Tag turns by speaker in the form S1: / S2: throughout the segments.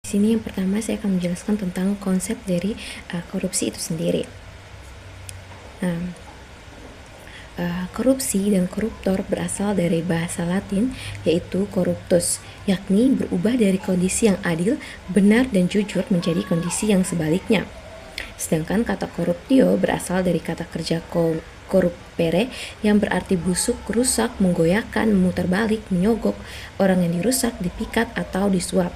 S1: Di sini yang pertama saya akan menjelaskan tentang konsep dari korupsi itu sendiri. Nah, korupsi dan koruptor berasal dari bahasa Latin yaitu corruptus, yakni berubah dari kondisi yang adil, benar dan jujur menjadi kondisi yang sebaliknya. Sedangkan kata corruptio berasal dari kata kerja corrupere yang berarti busuk, rusak, menggoyahkan, memutar balik, menyogok, orang yang dirusak, dipikat atau disuap.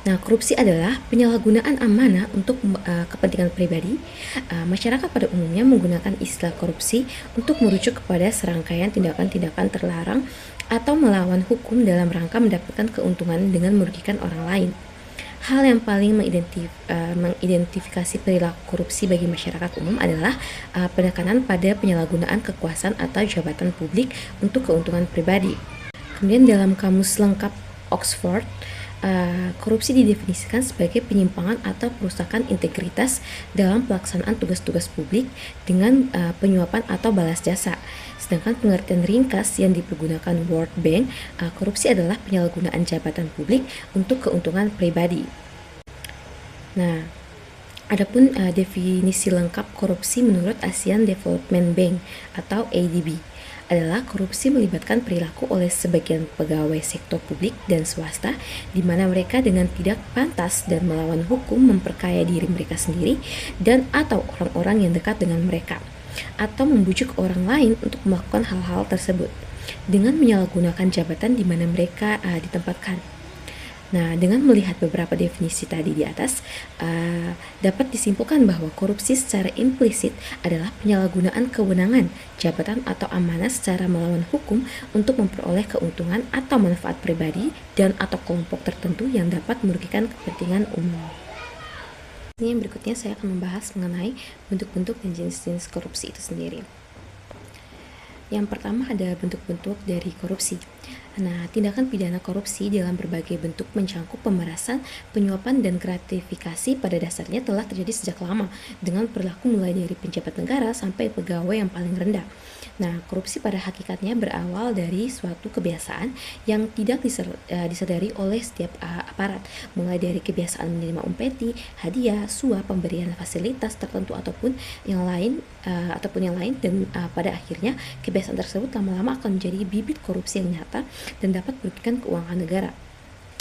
S1: Nah, korupsi adalah penyalahgunaan amanah untuk kepentingan pribadi. Masyarakat pada umumnya menggunakan istilah korupsi untuk merujuk kepada serangkaian tindakan-tindakan terlarang atau melawan hukum dalam rangka mendapatkan keuntungan dengan merugikan orang lain. Hal yang paling mengidentifikasi perilaku korupsi bagi masyarakat umum adalah penekanan pada penyalahgunaan kekuasaan atau jabatan publik untuk keuntungan pribadi. Kemudian dalam kamus lengkap Oxford, korupsi didefinisikan sebagai penyimpangan atau perusakan integritas dalam pelaksanaan tugas-tugas publik dengan penyuapan atau balas jasa. Sedangkan pengertian ringkas yang dipergunakan World Bank, korupsi adalah penyalahgunaan jabatan publik untuk keuntungan pribadi. Nah, adapun definisi lengkap korupsi menurut Asian Development Bank atau ADB adalah korupsi melibatkan perilaku oleh sebagian pegawai sektor publik dan swasta di mana mereka dengan tidak pantas dan melawan hukum memperkaya diri mereka sendiri dan atau orang-orang yang dekat dengan mereka atau membujuk orang lain untuk melakukan hal-hal tersebut dengan menyalahgunakan jabatan di mana mereka ditempatkan. Nah, dengan melihat beberapa definisi tadi di atas, dapat disimpulkan bahwa korupsi secara implisit adalah penyalahgunaan kewenangan, jabatan atau amanah secara melawan hukum untuk memperoleh keuntungan atau manfaat pribadi dan atau kelompok tertentu yang dapat merugikan kepentingan umum. Ini yang berikutnya saya akan membahas mengenai bentuk-bentuk dan jenis-jenis korupsi itu sendiri. Yang pertama ada bentuk-bentuk dari korupsi. Nah, tindakan pidana korupsi dalam berbagai bentuk mencangkup pemerasan, penyuapan, dan gratifikasi pada dasarnya telah terjadi sejak lama dengan perilaku mulai dari pejabat negara sampai pegawai yang paling rendah. Nah, korupsi pada hakikatnya berawal dari suatu kebiasaan yang tidak disadari oleh setiap aparat, mulai dari kebiasaan menerima umpeti, hadiah, suap, pemberian fasilitas tertentu ataupun yang lain dan pada akhirnya kebiasaan tersebut lama-lama akan menjadi bibit korupsi yang nyata dan dapat merugikan keuangan negara.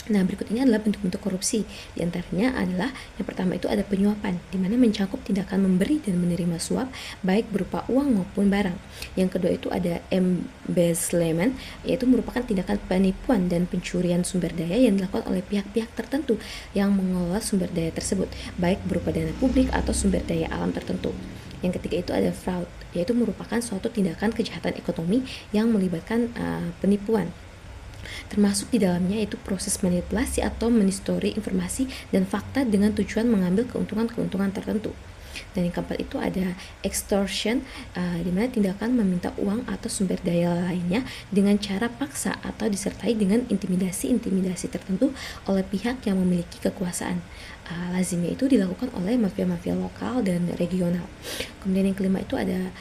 S1: Nah, berikut ini adalah bentuk-bentuk korupsi. Di antaranya adalah yang pertama itu ada penyuapan, di mana mencakup tindakan memberi dan menerima suap, baik berupa uang maupun barang. Yang kedua itu ada embezzlement, yaitu merupakan tindakan penipuan dan pencurian sumber daya yang dilakukan oleh pihak-pihak tertentu yang mengelola sumber daya tersebut, baik berupa dana publik atau sumber daya alam tertentu. Yang ketiga itu ada fraud, yaitu merupakan suatu tindakan kejahatan ekonomi yang melibatkan penipuan. Termasuk di dalamnya yaitu proses manipulasi atau menistori informasi dan fakta dengan tujuan mengambil keuntungan-keuntungan tertentu. Dan yang keempat itu ada extortion, di mana tindakan meminta uang atau sumber daya lainnya dengan cara paksa atau disertai dengan intimidasi-intimidasi tertentu oleh pihak yang memiliki kekuasaan. Lazimnya itu dilakukan oleh mafia-mafia lokal dan regional. Kemudian yang kelima itu ada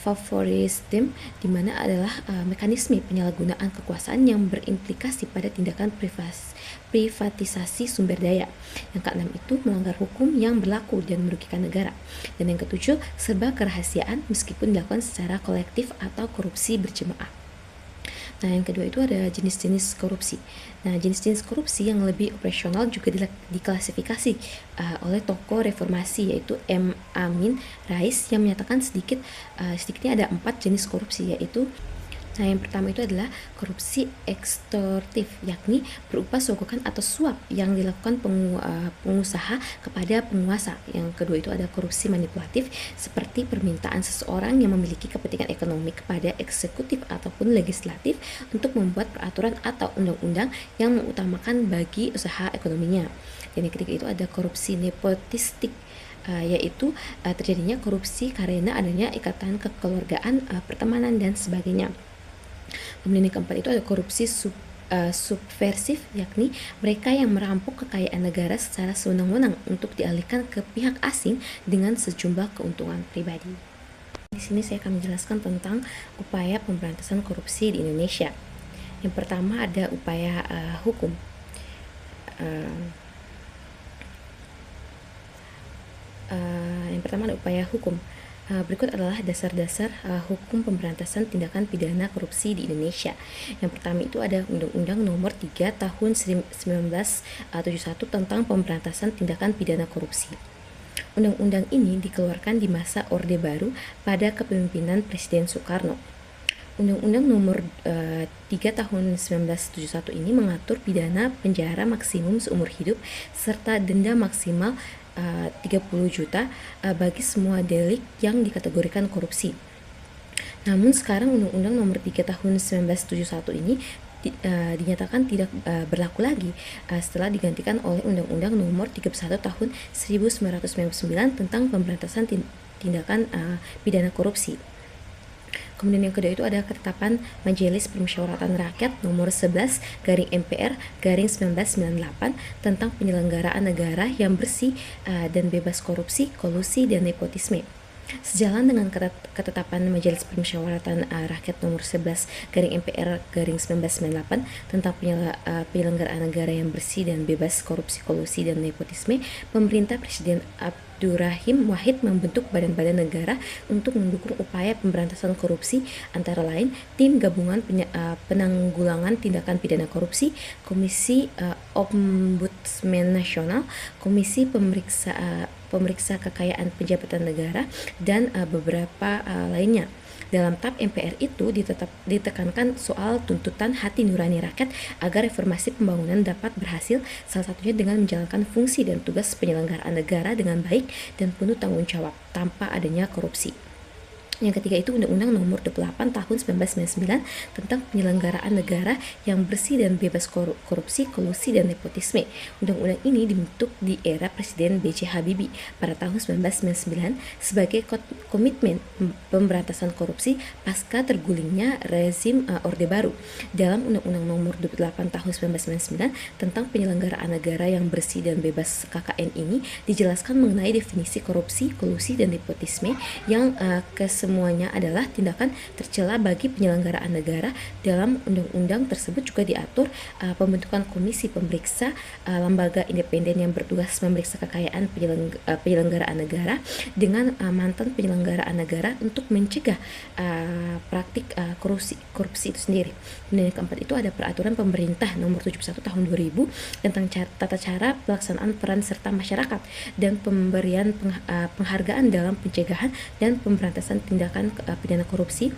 S1: favorisme, di mana adalah mekanisme penyalahgunaan kekuasaan yang berimplikasi pada tindakan privatisasi sumber daya. Yang keenam itu melanggar hukum yang berlaku dan merugikan negara. Dan yang ketujuh, serba kerahasiaan meskipun dilakukan secara kolektif atau korupsi berjemaah. Nah, yang kedua itu ada jenis-jenis korupsi. Nah, jenis-jenis korupsi yang lebih operasional juga diklasifikasi oleh tokoh reformasi yaitu M. Amin Rais yang menyatakan sedikitnya ada 4 jenis korupsi yaitu yang pertama itu adalah korupsi ekstortif, yakni berupa sogokan atau suap yang dilakukan pengusaha kepada penguasa. Yang kedua itu ada korupsi manipulatif, seperti permintaan seseorang yang memiliki kepentingan ekonomi kepada eksekutif ataupun legislatif untuk membuat peraturan atau undang-undang yang mengutamakan bagi usaha ekonominya. Dan yang ketiga itu ada korupsi nepotistik, yaitu terjadinya korupsi karena adanya ikatan kekeluargaan, pertemanan, dan sebagainya. Kemudian yang keempat itu ada korupsi subversif, yakni mereka yang merampok kekayaan negara secara sewenang-wenang untuk dialihkan ke pihak asing dengan sejumlah keuntungan pribadi. Di sini saya akan menjelaskan tentang upaya pemberantasan korupsi di Indonesia. Yang pertama ada upaya hukum. Yang pertama ada upaya hukum. Berikut adalah dasar-dasar hukum pemberantasan tindakan pidana korupsi di Indonesia. Yang pertama itu ada Undang-Undang Nomor 3 Tahun 1971 tentang pemberantasan tindakan pidana korupsi. Undang-undang ini dikeluarkan di masa Orde Baru pada kepemimpinan Presiden Soekarno. Undang-Undang Nomor 3 Tahun 1971 ini mengatur pidana penjara maksimum seumur hidup serta denda maksimal 30 juta bagi semua delik yang dikategorikan korupsi. Namun sekarang Undang-Undang Nomor 3 Tahun 1971 ini dinyatakan tidak berlaku lagi setelah digantikan oleh Undang-Undang Nomor 31 Tahun 1999 tentang pemberantasan tindakan pidana korupsi. Kemudian yang kedua itu ada ketetapan Majelis Permusyawaratan Rakyat nomor 11 garing MPR garing 1998 tentang penyelenggaraan negara yang bersih dan bebas korupsi, kolusi, dan nepotisme. Sejalan dengan ketetapan Majelis Permusyawaratan Rakyat nomor 11 garing MPR garing 1998 tentang penyelenggaraan negara yang bersih dan bebas korupsi, kolusi, dan nepotisme, pemerintah Presiden Abdurrahim Wahid membentuk badan-badan negara untuk mendukung upaya pemberantasan korupsi, antara lain Tim Gabungan Penanggulangan Tindakan Pidana Korupsi, Komisi Ombudsman Nasional, Komisi Pemeriksa Kekayaan Penjabatan Negara, dan beberapa lainnya. Dalam TAP MPR itu ditekankan soal tuntutan hati nurani rakyat agar reformasi pembangunan dapat berhasil, salah satunya dengan menjalankan fungsi dan tugas penyelenggaraan negara dengan baik dan penuh tanggung jawab tanpa adanya korupsi. Yang ketiga itu Undang-Undang Nomor 28 Tahun 1999 tentang penyelenggaraan negara yang bersih dan bebas korupsi, kolusi, dan nepotisme. Undang-undang ini dibentuk di era Presiden B.J. Habibie pada tahun 1999 sebagai komitmen pemberantasan korupsi pasca tergulingnya rezim Orde Baru. Dalam Undang-Undang Nomor 28 Tahun 1999 tentang penyelenggaraan negara yang bersih dan bebas KKN ini dijelaskan mengenai definisi korupsi, kolusi, dan nepotisme yang semuanya adalah tindakan tercela bagi penyelenggaraan negara. Dalam undang-undang tersebut juga diatur pembentukan komisi pemeriksa lembaga independen yang bertugas memeriksa kekayaan penyelenggaraan negara dengan mantan penyelenggaraan negara untuk mencegah praktik korupsi itu sendiri. Dan yang keempat itu ada peraturan pemerintah nomor 71 tahun 2000 tentang tata cara pelaksanaan peran serta masyarakat dan pemberian penghargaan dalam pencegahan dan pemberantasan tindakan pidana korupsi.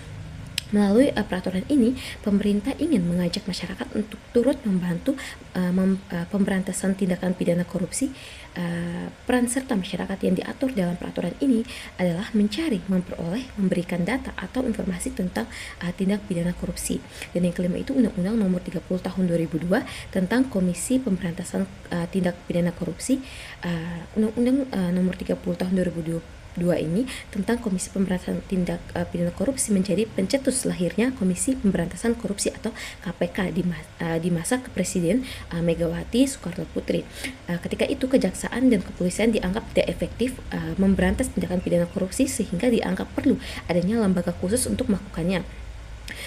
S1: Melalui peraturan ini, pemerintah ingin mengajak masyarakat untuk turut membantu pemberantasan tindakan pidana korupsi. Peran serta masyarakat yang diatur dalam peraturan ini adalah mencari, memperoleh, memberikan data atau informasi tentang tindak pidana korupsi. Dan yang kelima itu Undang-Undang Nomor 30 Tahun 2002 tentang Komisi Pemberantasan Tindak Pidana Korupsi. Undang-Undang Nomor 30 Tahun 2002 ini tentang Komisi Pemberantasan Tindak Pidana Korupsi menjadi pencetus lahirnya Komisi Pemberantasan Korupsi atau KPK di masa Presiden Megawati Soekarno Putri. Ketika itu kejaksaan dan kepolisian dianggap tidak efektif memberantas tindakan pidana korupsi sehingga dianggap perlu adanya lembaga khusus untuk melakukannya.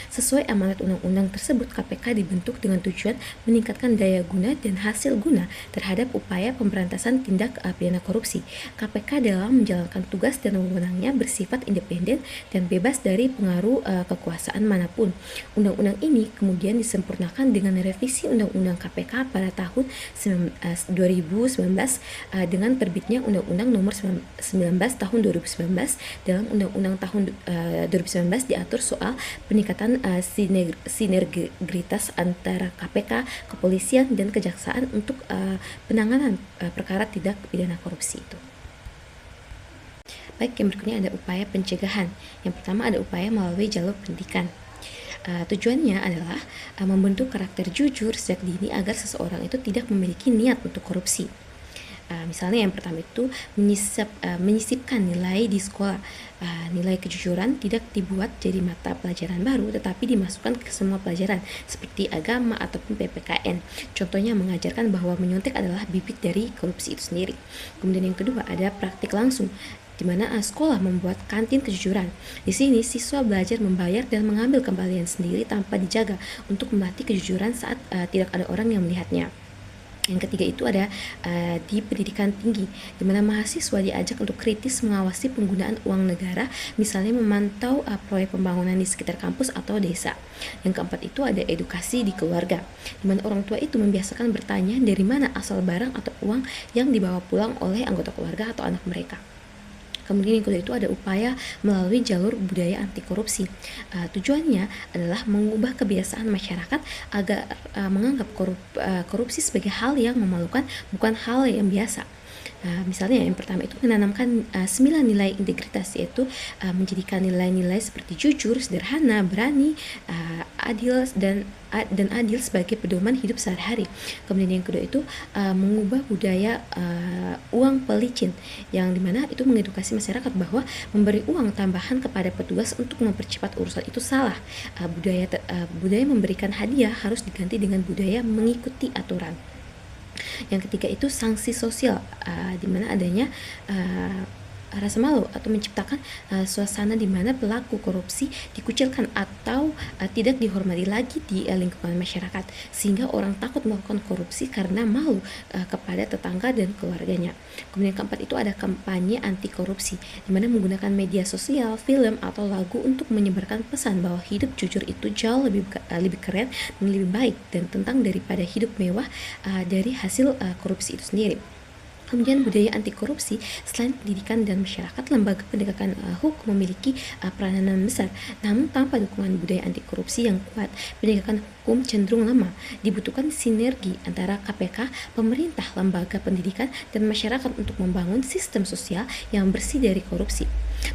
S1: Sesuai amanat undang-undang tersebut, KPK dibentuk dengan tujuan meningkatkan daya guna dan hasil guna terhadap upaya pemberantasan tindak pidana korupsi. KPK dalam menjalankan tugas dan wewenangnya bersifat independen dan bebas dari pengaruh kekuasaan manapun. Undang-undang ini kemudian disempurnakan dengan revisi Undang-Undang KPK pada tahun 2019 dengan terbitnya Undang-Undang Nomor 19 Tahun 2019. Dalam Undang-Undang tahun 2019 diatur soal peningkatan sinergitas antara KPK, kepolisian, dan kejaksaan untuk penanganan perkara tindak pidana korupsi itu. Baik, yang berikutnya ada upaya pencegahan. Yang pertama ada upaya melalui jalur pendidikan. Tujuannya adalah membentuk karakter jujur sejak dini agar seseorang itu tidak memiliki niat untuk korupsi. Misalnya yang pertama itu menyisipkan nilai di sekolah. Nilai kejujuran tidak dibuat jadi mata pelajaran baru, tetapi dimasukkan ke semua pelajaran seperti agama ataupun PPKN. Contohnya mengajarkan bahwa menyontek adalah bibit dari korupsi itu sendiri. Kemudian yang kedua ada praktik langsung, di mana sekolah membuat kantin kejujuran. Di sini siswa belajar membayar dan mengambil kembalian sendiri tanpa dijaga untuk melatih kejujuran saat tidak ada orang yang melihatnya. Yang ketiga itu ada di pendidikan tinggi, di mana mahasiswa diajak untuk kritis mengawasi penggunaan uang negara, misalnya memantau proyek pembangunan di sekitar kampus atau desa. Yang keempat itu ada edukasi di keluarga, di mana orang tua itu membiasakan bertanya dari mana asal barang atau uang yang dibawa pulang oleh anggota keluarga atau anak mereka. Kemudian yang kedua itu ada upaya melalui jalur budaya anti korupsi. Tujuannya adalah mengubah kebiasaan masyarakat agar menganggap korupsi sebagai hal yang memalukan, bukan hal yang biasa. Misalnya yang pertama itu menanamkan 9 nilai integritas, yaitu menjadikan nilai-nilai seperti jujur, sederhana, berani, adil dan adil sebagai pedoman hidup sehari-hari. Kemudian yang kedua itu mengubah budaya uang pelicin, yang dimana itu mengedukasi masyarakat bahwa memberi uang tambahan kepada petugas untuk mempercepat urusan itu salah. Budaya memberikan hadiah harus diganti dengan budaya mengikuti aturan. Yang ketiga itu sanksi sosial, di mana adanya rasa malu atau menciptakan suasana di mana pelaku korupsi dikucilkan atau tidak dihormati lagi di lingkungan masyarakat, sehingga orang takut melakukan korupsi karena malu kepada tetangga dan keluarganya. Kemudian keempat itu ada kampanye anti korupsi, di mana menggunakan media sosial, film atau lagu untuk menyebarkan pesan bahwa hidup jujur itu jauh lebih keren dan lebih baik dan tentang daripada hidup mewah dari hasil korupsi itu sendiri. Kemudian budaya anti korupsi, selain pendidikan dan masyarakat, lembaga penegakan hukum memiliki peranan besar. Namun tanpa dukungan budaya anti korupsi yang kuat, penegakan hukum cenderung lemah. Dibutuhkan sinergi antara KPK, pemerintah, lembaga pendidikan, dan masyarakat untuk membangun sistem sosial yang bersih dari korupsi.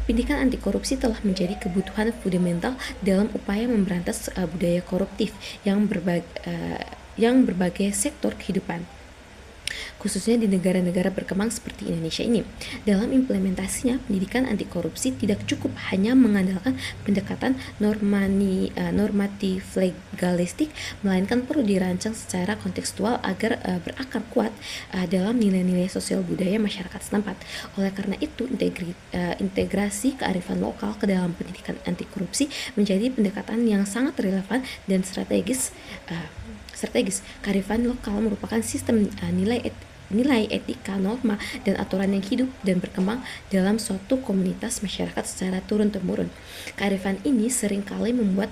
S1: Pendidikan anti korupsi telah menjadi kebutuhan fundamental dalam upaya memberantas budaya koruptif yang berbagai sektor kehidupan, khususnya di negara-negara berkembang seperti Indonesia ini. Dalam implementasinya, pendidikan anti korupsi tidak cukup hanya mengandalkan pendekatan normatif legalistik, melainkan perlu dirancang secara kontekstual agar berakar kuat dalam nilai-nilai sosial budaya masyarakat setempat. Oleh karena itu, integrasi kearifan lokal ke dalam pendidikan anti korupsi menjadi pendekatan yang sangat relevan dan strategis. Kearifan lokal merupakan sistem nilai etika, norma, dan aturan yang hidup dan berkembang dalam suatu komunitas masyarakat secara turun-temurun. Kearifan ini seringkali membuat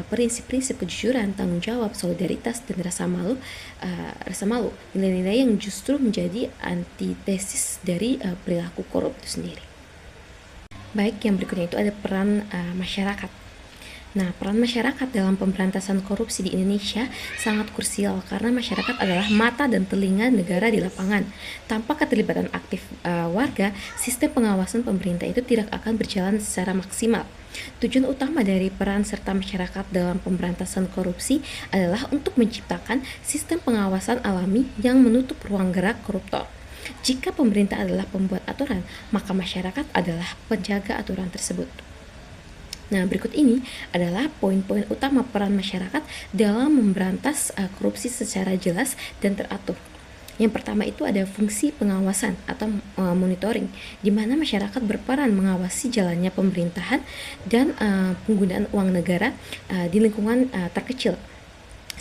S1: prinsip-prinsip kejujuran, tanggung jawab, solidaritas, dan rasa malu, nilai-nilai yang justru menjadi antitesis dari perilaku korup itu sendiri. Baik, yang berikutnya itu ada peran masyarakat. Nah, peran masyarakat dalam pemberantasan korupsi di Indonesia sangat krusial karena masyarakat adalah mata dan telinga negara di lapangan. Tanpa keterlibatan aktif warga, sistem pengawasan pemerintah itu tidak akan berjalan secara maksimal. Tujuan utama dari peran serta masyarakat dalam pemberantasan korupsi adalah untuk menciptakan sistem pengawasan alami yang menutup ruang gerak koruptor. Jika pemerintah adalah pembuat aturan, maka masyarakat adalah penjaga aturan tersebut. Nah, berikut ini adalah poin-poin utama peran masyarakat dalam memberantas korupsi secara jelas dan teratur. Yang pertama itu ada fungsi pengawasan atau monitoring, di mana masyarakat berperan mengawasi jalannya pemerintahan dan penggunaan uang negara di lingkungan terkecil,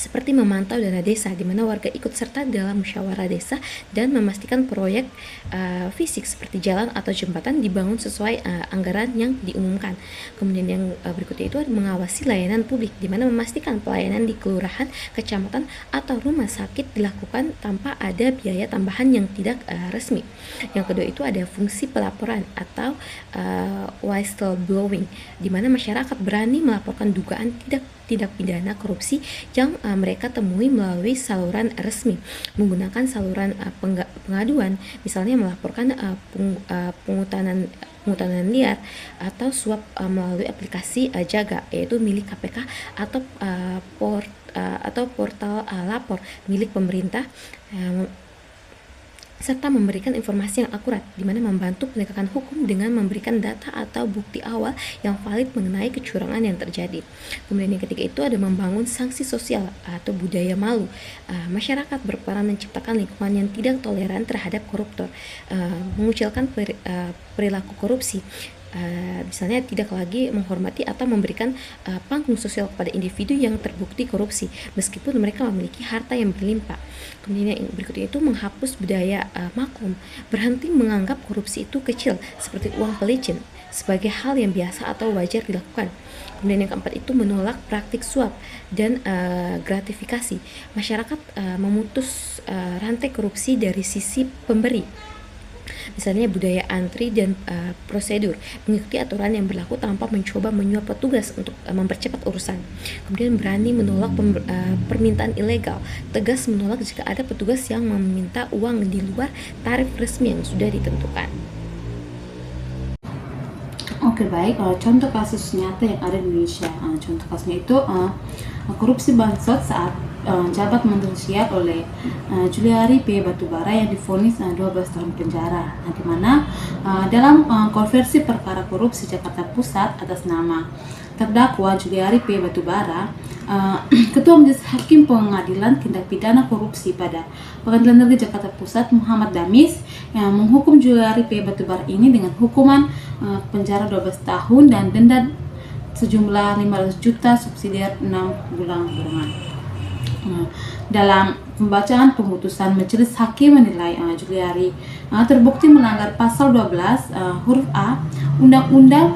S1: seperti memantau dana desa, di mana warga ikut serta dalam musyawarah desa dan memastikan proyek fisik seperti jalan atau jembatan dibangun sesuai anggaran yang diumumkan. Kemudian yang berikutnya itu mengawasi layanan publik, di mana memastikan pelayanan di kelurahan, kecamatan, atau rumah sakit dilakukan tanpa ada biaya tambahan yang tidak resmi. Yang kedua itu ada fungsi pelaporan atau whistleblowing, di mana masyarakat berani melaporkan dugaan tidak pidana korupsi yang mereka temui melalui saluran resmi, menggunakan saluran pengaduan, misalnya melaporkan penghutanan liar atau suap melalui aplikasi Jaga, yaitu milik KPK, atau portal lapor milik pemerintah, serta memberikan informasi yang akurat, di mana membantu penegakan hukum dengan memberikan data atau bukti awal yang valid mengenai kecurangan yang terjadi. Kemudian yang ketiga itu ada membangun sanksi sosial atau budaya malu. Masyarakat berperan menciptakan lingkungan yang tidak toleran terhadap koruptor, mengucilkan perilaku korupsi, misalnya tidak lagi menghormati atau memberikan panggung sosial kepada individu yang terbukti korupsi meskipun mereka memiliki harta yang berlimpah. Kemudian yang berikutnya itu menghapus budaya maklum, berhenti menganggap korupsi itu kecil seperti uang pelicin sebagai hal yang biasa atau wajar dilakukan. Kemudian yang keempat itu menolak praktik suap dan gratifikasi. Masyarakat memutus rantai korupsi dari sisi pemberi. Misalnya budaya antri dan prosedur, mengikuti aturan yang berlaku tanpa mencoba menyuap petugas untuk mempercepat urusan. Kemudian berani menolak permintaan ilegal, tegas menolak jika ada petugas yang meminta uang di luar tarif resmi yang sudah ditentukan.
S2: Oke, baik. Contoh kasus nyata yang ada di Indonesia. Contoh kasusnya itu korupsi bansos saat jabat Menteri Siap oleh Juliari P. Batubara yang divonis 12 tahun penjara. Di mana dalam konversi perkara korupsi Jakarta Pusat atas nama terdakwa Juliari P. Batubara, Ketua Majelis Hakim Pengadilan Tindak Pidana Korupsi pada Pengadilan Negeri Jakarta Pusat Muhammad Damis yang menghukum Juliari P. Batubara ini dengan hukuman penjara 12 tahun dan denda sejumlah 500 juta subsidiar 6 bulan kurungan. Dalam pembacaan pemutusan, Majelis Hakim menilai Juliari terbukti melanggar pasal 12 huruf A Undang-Undang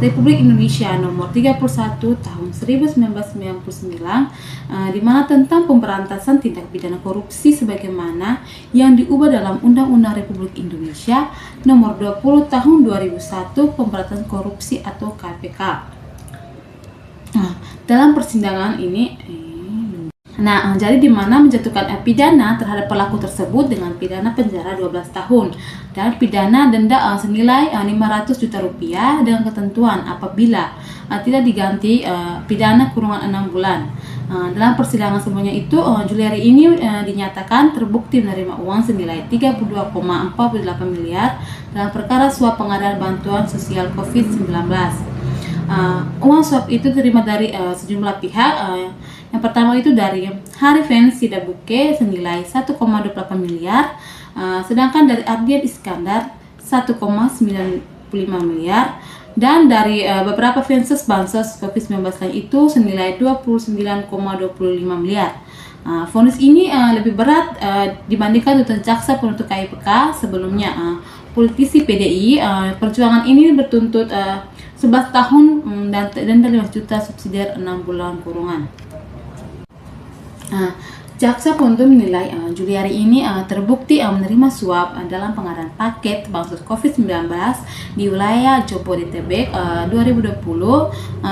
S2: Republik Indonesia Nomor 31 Tahun 1999 di mana tentang pemberantasan tindak pidana korupsi sebagaimana yang diubah dalam Undang-Undang Republik Indonesia Nomor 20 Tahun 2001 Pemberantasan Korupsi atau KPK. Dalam persidangan ini jadi di mana menjatuhkan pidana terhadap pelaku tersebut dengan pidana penjara 12 tahun dan pidana denda senilai 500 juta rupiah dengan ketentuan apabila tidak diganti pidana kurungan 6 bulan. Dalam persidangan sebelumnya itu, Juliari ini dinyatakan terbukti menerima uang senilai 32,48 miliar dalam perkara suap pengadaan bantuan sosial COVID-19. Uang suap itu diterima dari sejumlah pihak. Yang pertama itu dari Harifan Sidabuke senilai 1,28 miliar, sedangkan dari Ardian Iskandar 1,95 miliar, dan dari beberapa fansus bansos COVID-19 lain itu senilai 29,25 miliar. Vonis ini lebih berat dibandingkan tuntutan jaksa penuntut KPK sebelumnya. Politisi PDI Perjuangan ini bertuntut 11 tahun dan denda 5 juta subsidiar 6 bulan kurungan. Jaksa penuntut menilai Juliari ini terbukti menerima suap dalam pengadaan paket bansos COVID-19 di wilayah Jabodetabek 2020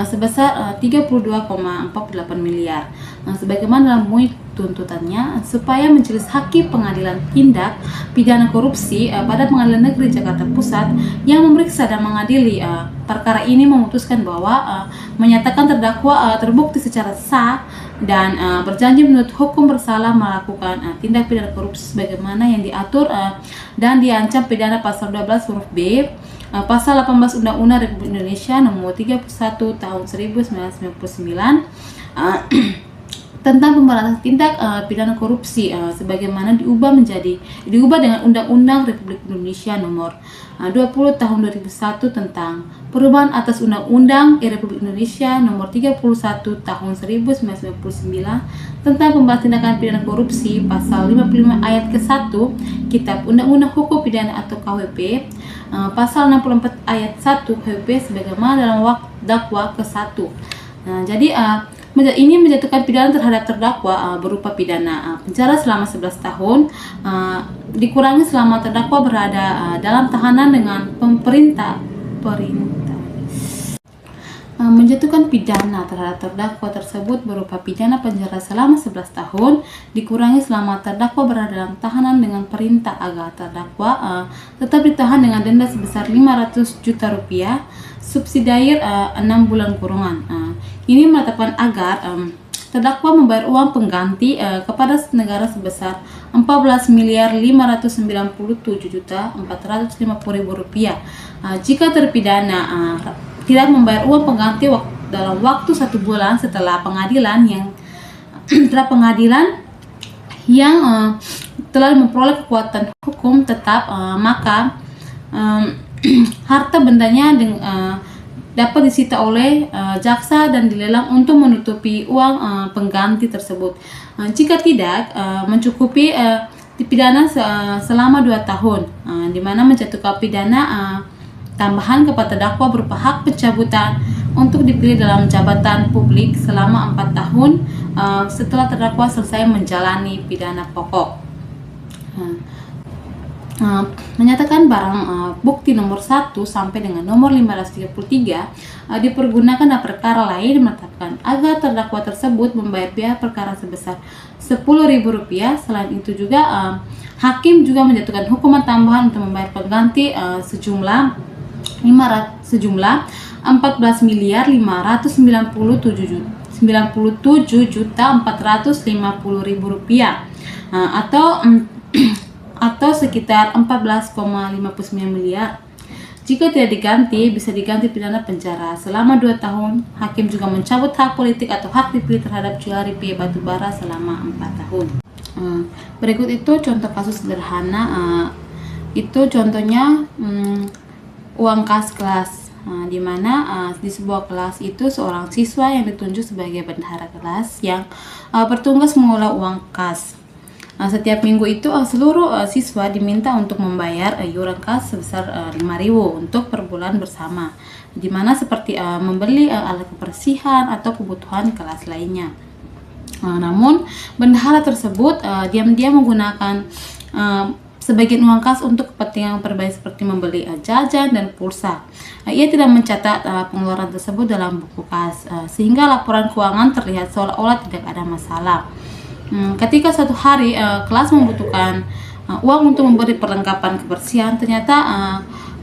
S2: sebesar 32,48 miliar. Sebagaimana dalam tuntutannya supaya Majelis Hakim Pengadilan Tindak Pidana Korupsi pada Pengadilan Negeri Jakarta Pusat yang memeriksa dan mengadili perkara ini memutuskan bahwa menyatakan terdakwa terbukti secara sah dan berjanji menurut hukum bersalah melakukan tindak pidana korupsi sebagaimana yang diatur dan diancam pidana pasal 12 huruf B pasal 18 Undang-Undang Republik Indonesia Nomor 31 Tahun 1999 tentang pemberantasan tindak pidana korupsi sebagaimana diubah dengan Undang-Undang Republik Indonesia Nomor 20 Tahun 2001 tentang perubahan atas Undang-Undang Republik Indonesia Nomor 31 Tahun 1999 tentang pemberantasan tindakan pidana korupsi pasal 55 ayat ke-1 Kitab Undang-Undang Hukum Pidana atau KUHP pasal 64 ayat 1 KUHP sebagaimana dalam dakwa ke-1. Jadi ini menjatuhkan pidana terhadap terdakwa berupa pidana penjara selama 11 tahun dikurangi selama terdakwa berada dalam tahanan dengan perintah menjatuhkan pidana terhadap terdakwa tersebut berupa pidana penjara selama 11 tahun dikurangi selama terdakwa berada dalam tahanan dengan perintah agar terdakwa tetap ditahan dengan denda sebesar 500 juta rupiah subsidiar 6 bulan kurungan. Ini menetapkan agar terdakwa membayar uang pengganti kepada negara sebesar 14 miliar 597 juta 450 ribu rupiah jika terpidana tidak membayar uang pengganti dalam waktu 1 bulan setelah pengadilan yang telah memperoleh kekuatan hukum tetap maka harta bendanya dapat disita oleh jaksa dan dilelang untuk menutupi uang pengganti tersebut. Jika tidak mencukupi dipidana selama 2 tahun, di mana menjatuhkan pidana tambahan kepada terdakwa berupa hak pencabutan untuk dipilih dalam jabatan publik selama 4 tahun setelah terdakwa selesai menjalani pidana pokok. Menyatakan barang bukti nomor 1 sampai dengan nomor 533 dipergunakan dalam perkara lain, menetapkan agar terdakwa tersebut membayar biaya perkara sebesar Rp10.000. Selain itu juga hakim juga menjatuhkan hukuman tambahan untuk membayar pengganti sejumlah 14.497.450.000 atau sekitar 14,59 miliar. Jika tidak diganti, bisa diganti pidana penjara selama 2 tahun. Hakim juga mencabut hak politik atau hak dipilih terhadap Juliari P. Batubara selama 4 tahun. Berikut itu contoh kasus sederhana. Itu contohnya uang kas kelas, di mana di sebuah kelas itu seorang siswa yang ditunjuk sebagai bendahara kelas yang bertugas mengelola uang kas. Setiap minggu itu seluruh siswa diminta untuk membayar iuran kas sebesar Rp5.000 untuk per bulan bersama, di mana seperti membeli alat kebersihan atau kebutuhan kelas lainnya. Namun bendahara tersebut diam-diam menggunakan sebagian uang kas untuk kepentingan pribadi seperti membeli jajan dan pulsa. Ia tidak mencatat pengeluaran tersebut dalam buku kas, sehingga laporan keuangan terlihat seolah-olah tidak ada masalah. Ketika suatu hari kelas membutuhkan uang untuk memberi perlengkapan kebersihan, ternyata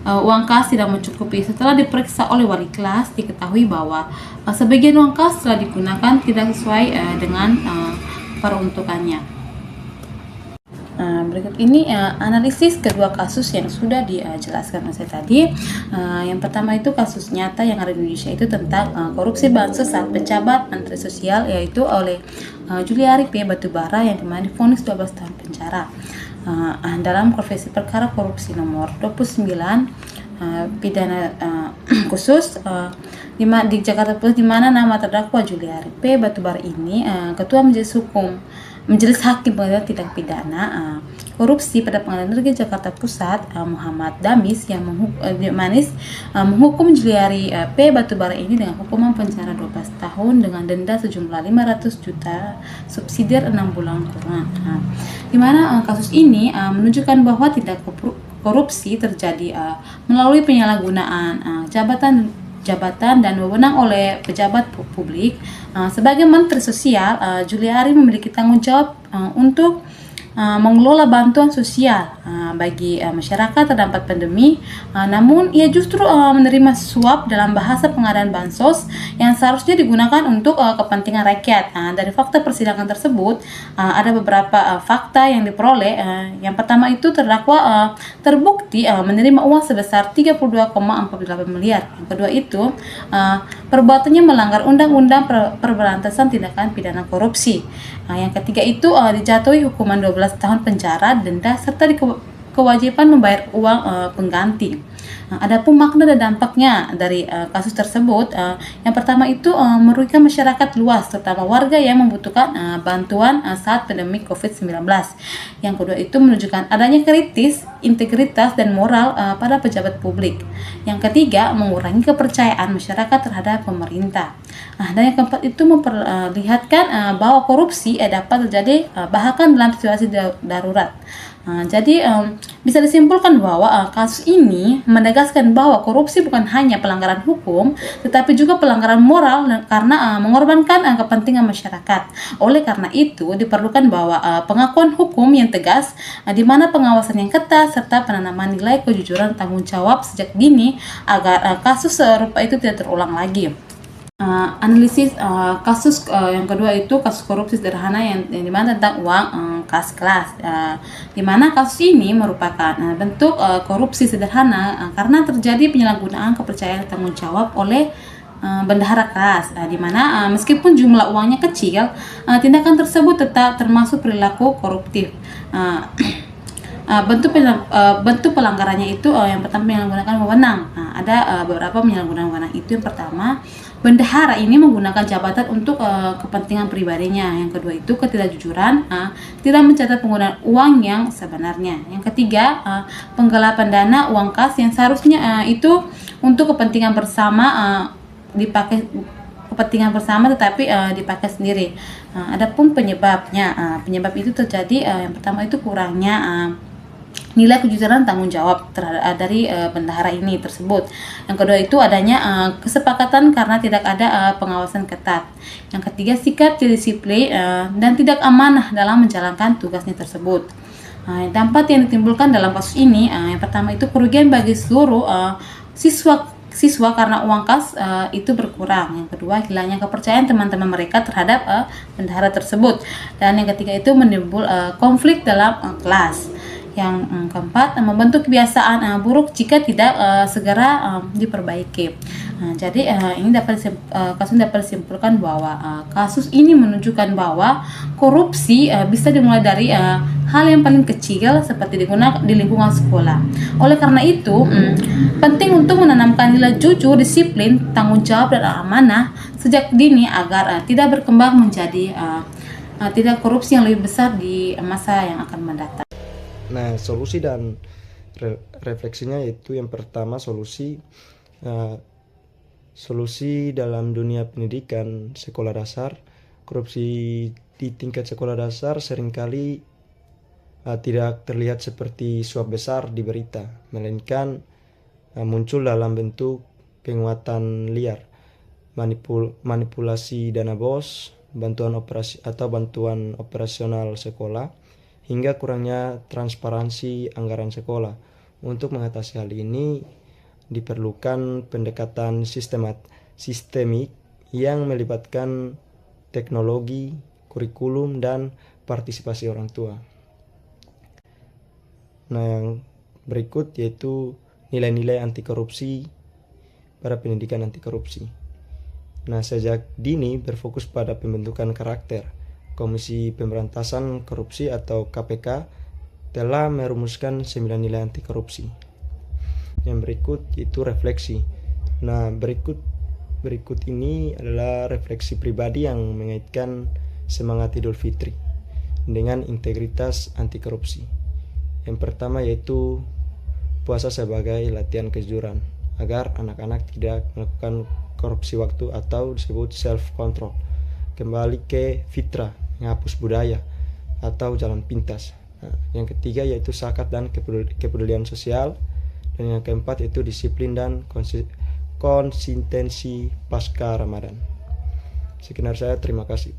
S2: uang kas tidak mencukupi. Setelah diperiksa oleh wali kelas, diketahui bahwa sebagian uang kas telah digunakan tidak sesuai dengan peruntukannya. Berikut ini analisis kedua kasus yang sudah dijelaskan oleh saya tadi. Yang pertama itu kasus nyata yang ada di Indonesia itu tentang korupsi bansos saat pejabat Menteri Sosial, yaitu oleh Juliari P. Batubara yang dimana divonis 12 tahun penjara dalam konversi perkara korupsi nomor 29 pidana khusus di Jakarta Pusat, di mana nama terdakwa Juliari P. Batubara ini ketua Majelis Hakim Pengadilan Tindak Pidana Korupsi pada Pengadilan Negeri Jakarta Pusat, Muhammad Damis, yang menghukum Juliari P. Batubara ini dengan hukuman penjara 12 tahun dengan denda sejumlah 500 juta subsidiar 6 bulan kurungan. Di mana kasus ini menunjukkan bahwa tindak korupsi terjadi melalui penyalahgunaan jabatan dan wewenang oleh pejabat publik. Sebagai Menteri Sosial, Juliari memiliki tanggung jawab untuk mengelola bantuan sosial bagi masyarakat terdampak pandemi, namun ia justru menerima suap dalam bahasa pengadaan bansos yang seharusnya digunakan untuk kepentingan rakyat. Dari fakta persidangan tersebut ada beberapa fakta yang diperoleh. Yang pertama itu terdakwa terbukti menerima uang sebesar 32,48 miliar. Yang kedua itu perbuatannya melanggar Undang-Undang Pemberantasan Tindakan Pidana Korupsi. Yang ketiga itu dijatuhi hukuman 12 tahun penjara, denda, serta kewajiban membayar uang pengganti. Adapun makna dan dampaknya dari kasus tersebut, yang pertama itu merugikan masyarakat luas, terutama warga yang membutuhkan bantuan saat pandemi COVID-19. Yang kedua itu menunjukkan adanya kritis, integritas, dan moral pada pejabat publik. Yang ketiga, mengurangi kepercayaan masyarakat terhadap pemerintah. Dan yang keempat itu memperlihatkan bahwa korupsi dapat terjadi bahkan dalam situasi darurat. Jadi bisa disimpulkan bahwa kasus ini menegaskan bahwa korupsi bukan hanya pelanggaran hukum, tetapi juga pelanggaran moral karena mengorbankan kepentingan masyarakat. Oleh karena itu diperlukan bahwa pengakuan hukum yang tegas, di mana pengawasan yang ketat serta penanaman nilai kejujuran tanggung jawab sejak dini agar kasus serupa itu tidak terulang lagi. Analisis kasus yang kedua itu kasus korupsi sederhana yang dimana tentang uang kas kelas, dimana kasus ini merupakan bentuk korupsi sederhana karena terjadi penyalahgunaan kepercayaan tanggung jawab oleh bendahara kelas, dimana meskipun jumlah uangnya kecil, tindakan tersebut tetap termasuk perilaku koruptif. bentuk pelanggarannya itu yang pertama menyalahgunakan wewenang. Ada beberapa penyalahgunaan wewenang itu. Yang pertama, bendahara ini menggunakan jabatan untuk kepentingan pribadinya. Yang kedua itu ketidakjujuran, tidak mencatat penggunaan uang yang sebenarnya. Yang ketiga, penggelapan dana uang kas yang seharusnya itu untuk kepentingan bersama dipakai kepentingan bersama tetapi dipakai sendiri. Adapun penyebabnya, penyebab itu terjadi yang pertama itu kurangnya nilai kejujuran tanggung jawab dari bendahara ini tersebut. Yang kedua itu adanya kesepakatan karena tidak ada pengawasan ketat. Yang ketiga, sikap disiplin dan tidak amanah dalam menjalankan tugasnya tersebut. Dampak yang ditimbulkan dalam kasus ini, yang pertama itu kerugian bagi seluruh siswa karena uang kas itu berkurang. Yang kedua, hilangnya kepercayaan teman-teman mereka terhadap bendahara tersebut. Dan yang ketiga itu menimbul konflik dalam kelas. Yang keempat, membentuk kebiasaan buruk jika tidak segera diperbaiki. Jadi ini kasus dapat disimpulkan bahwa kasus ini menunjukkan bahwa korupsi bisa dimulai dari hal yang paling kecil seperti digunakan di lingkungan sekolah. Oleh karena itu, penting untuk menanamkan nilai jujur, disiplin, tanggung jawab dan amanah sejak dini agar tidak berkembang menjadi tidak korupsi yang lebih besar di masa yang akan mendatang.
S3: Nah, solusi dan refleksinya yaitu yang pertama solusi dalam dunia pendidikan sekolah dasar. Korupsi di tingkat sekolah dasar seringkali tidak terlihat seperti suap besar di berita, melainkan muncul dalam bentuk penguatan liar, manipulasi dana BOS, bantuan operasional sekolah, hingga kurangnya transparansi anggaran sekolah. Untuk mengatasi hal ini diperlukan pendekatan sistemik yang melibatkan teknologi, kurikulum, dan partisipasi orang tua. Nah, yang berikut yaitu nilai-nilai anti korupsi pada pendidikan anti korupsi. Nah, sejak dini berfokus pada pembentukan karakter. Komisi Pemberantasan Korupsi atau KPK telah merumuskan 9 nilai anti korupsi. Yang berikut yaitu refleksi. Nah, berikut ini adalah refleksi pribadi yang mengaitkan semangat Idul Fitri dengan integritas anti korupsi. Yang pertama yaitu puasa sebagai latihan kejujuran agar anak-anak tidak melakukan korupsi waktu atau disebut self control. Kembali ke fitrah, menghapus budaya atau jalan pintas. Yang ketiga yaitu zakat dan kepedulian sosial. Dan yang keempat yaitu disiplin dan konsistensi pasca Ramadan. Sekian dari saya, terima kasih.